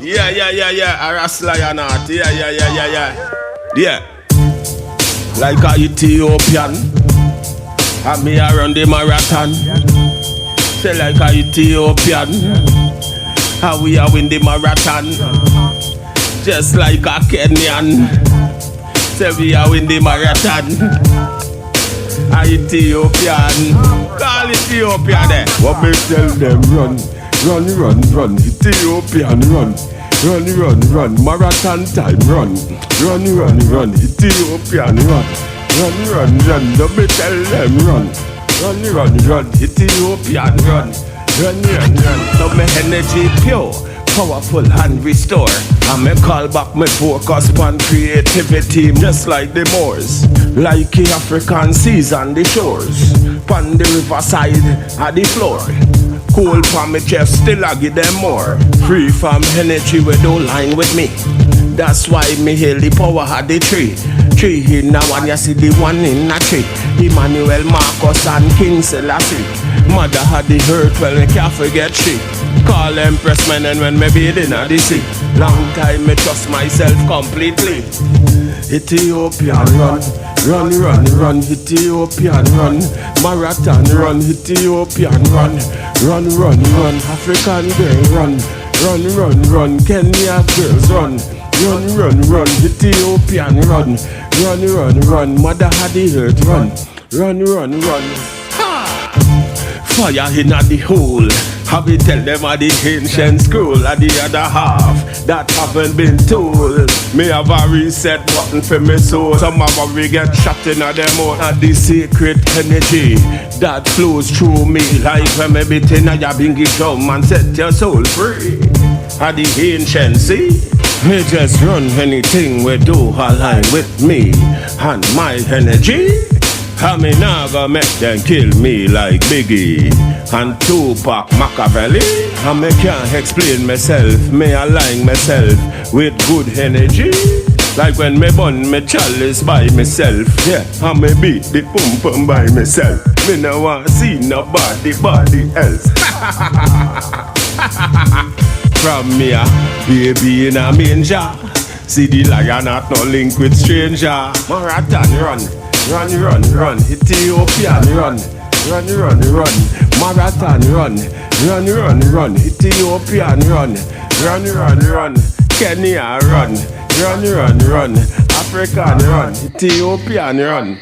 Yeah. A wrestler or not. Yeah. Like a Ethiopian. And me around the marathon. Say like a Ethiopian. How we are win the marathon. Just like a Kenyan. Say we are win the marathon. A Ethiopian. Call Ethiopia there. What me tell them run. Ethiopian run. Run. Marathon time run. Run. Ethiopian run. Run. Don't me tell them run. Run. Ethiopian run. So my energy pure, powerful and restore. And me call back my focus on creativity, just like the Moors, like the African seas and the shores. Pon the riverside at the floor. Cool from my chest, still I give them more. Free from energy we don't line with me. That's why me hail the power of the tree. Tree in a one, you see the one in a tree. Emmanuel, Marcus and King Selassie. Mother had the hurt, well me can't forget she. Call Empress men and when me bathe in the sea. Long time me trust myself completely. Ethiopian run. Ethiopian run. Marathon run. Ethiopian run. Run. African girl run. Kenya girls run. Run. Ethiopian run. Mother had the hurt run. Fire in the hole. Have we tell them of the ancient school of the other half that haven't been told. Me have a reset button for me soul. Some of we get shot in them out. And the secret energy that flows through me, like when me beat in a bingy drum and set your soul free. Of the ancient sea. Me just run anything we do align with me and my energy. I me nah go make them kill me like Biggie and Tupac Machiavelli. I me can't explain myself, me align myself with good energy. Like when me bun me chalice by myself, yeah. I me beat the pum by myself. Me no want see nobody else. From me a baby in a manger. See the lion not no link with stranger. Marathon run, Ethiopian run. Marathon run, Ethiopian run. Kenya run, African run, Ethiopian run.